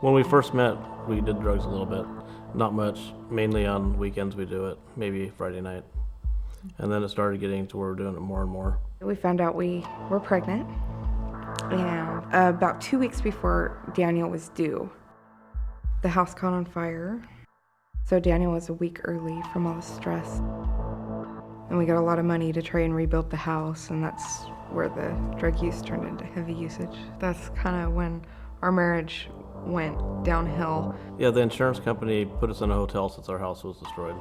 When we first met, we did drugs a little bit. Not much. Mainly on weekends we do it, maybe Friday night. And then it started getting to where we're doing it more and more. We found out we were pregnant, and about 2 weeks before Daniel was due, the house caught on fire. So Daniel was a week early from all the stress. And we got a lot of money to try and rebuild the house, and that's where the drug use turned into heavy usage. That's kind of when our marriage went downhill. Yeah, the insurance company put us in a hotel since our house was destroyed.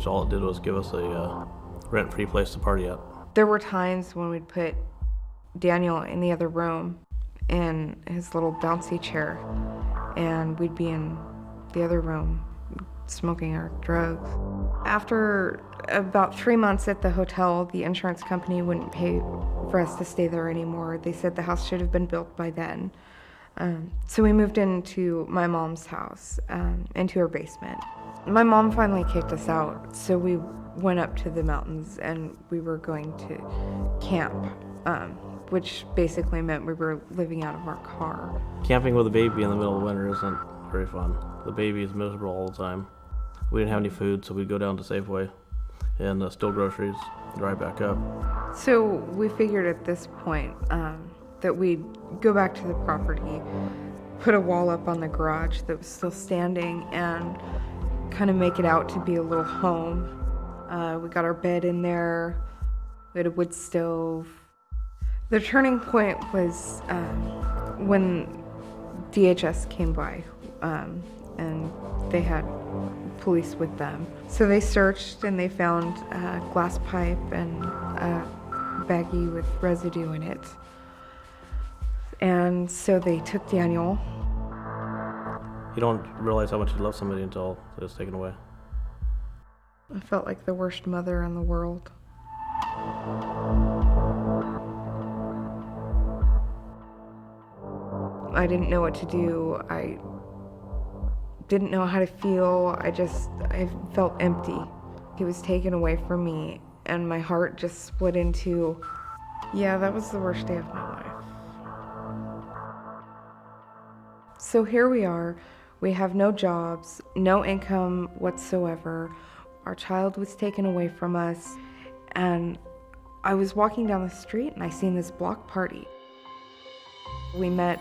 So all it did was give us a rent-free place to party at. There were times when we'd put Daniel in the other room in his little bouncy chair, and we'd be in the other room smoking our drugs. After about 3 months at the hotel, the insurance company wouldn't pay for us to stay there anymore. They said the house should have been built by then. So we moved into my mom's house, into her basement. My mom finally kicked us out, so we went up to the mountains and we were going to camp, which basically meant we were living out of our car. Camping with a baby in the middle of winter isn't very fun. The baby is miserable all the time. We didn't have any food, so we'd go down to Safeway and steal groceries, drive back up. So we figured at this point that we'd go back to the property, put a wall up on the garage that was still standing, and kind of make it out to be a little home. We got our bed in there. We had a wood stove. The turning point was when DHS came by, and they had police with them. So they searched and they found a glass pipe and a baggie with residue in it. And so they took Daniel. You don't realize how much you love somebody until it's taken away. I felt like the worst mother in the world. I didn't know what to do. I didn't know how to feel. I felt empty. He was taken away from me, and my heart just split into, yeah, that was the worst day of my life. So here we are. We have no jobs, no income whatsoever. Our child was taken away from us, and I was walking down the street and I seen this block party. We met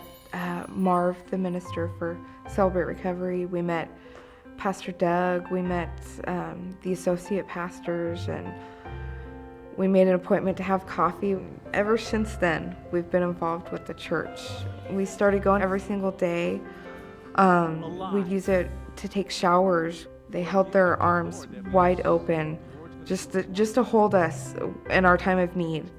Marv, the minister for Celebrate Recovery. We met Pastor Doug. We met the associate pastors, and we made an appointment to have coffee. Ever since then, we've been involved with the church. We started going every single day. We'd use it to take showers. They held their arms wide open just to hold us in our time of need.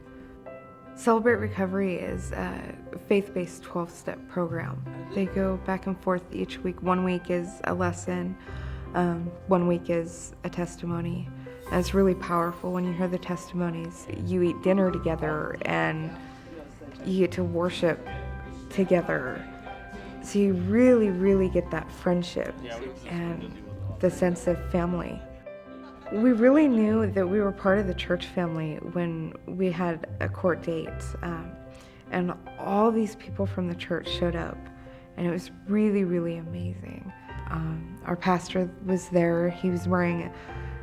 Celebrate Recovery is a faith-based 12-step program. They go back and forth each week. 1 week is a lesson, 1 week is a testimony. And it's really powerful when you hear the testimonies. You eat dinner together and you get to worship together. So you really, really get that friendship and the sense of family. We really knew that we were part of the church family when we had a court date, and all these people from the church showed up, and it was really, really amazing. Our pastor was there. He was wearing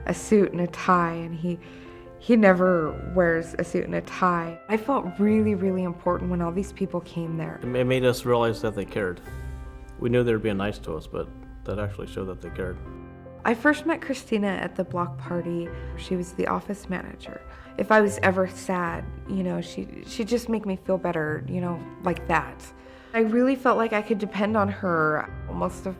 a suit and a tie, and he never wears a suit and a tie. I felt really, really important when all these people came there. It made us realize that they cared. We knew they were being nice to us, but that actually showed that they cared. I first met Christina at the block party. She was the office manager. If I was ever sad, she'd just make me feel better, like that. I really felt like I could depend on her. Most of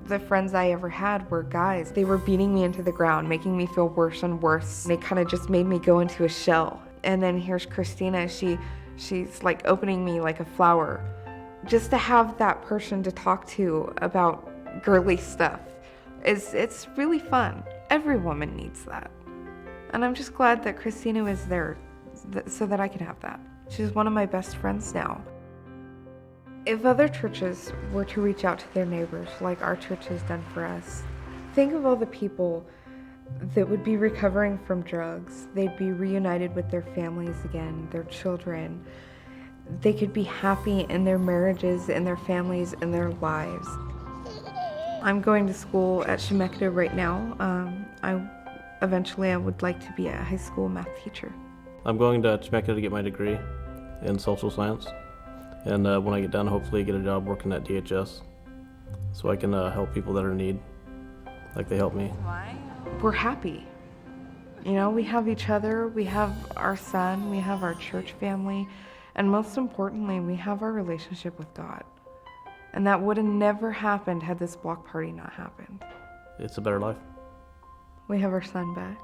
the friends I ever had were guys. They were beating me into the ground, making me feel worse and worse. They kind of just made me go into a shell. And then here's Christina. She's like opening me like a flower. Just to have that person to talk to about girly stuff. It's really fun. Every woman needs that. And I'm just glad that Christina was there so that I could have that. She's one of my best friends now. If other churches were to reach out to their neighbors like our church has done for us, think of all the people that would be recovering from drugs. They'd be reunited with their families again, their children. They could be happy in their marriages, in their families, in their lives. I'm going to school at Chemeketa right now. Eventually I would like to be a high school math teacher. I'm going to Temecula to get my degree in social science, and when I get done, hopefully get a job working at DHS so I can help people that are in need, like they help me. We're happy. You know, we have each other, we have our son, we have our church family, and most importantly, we have our relationship with God. And that would have never happened had this block party not happened. It's a better life. We have our son back.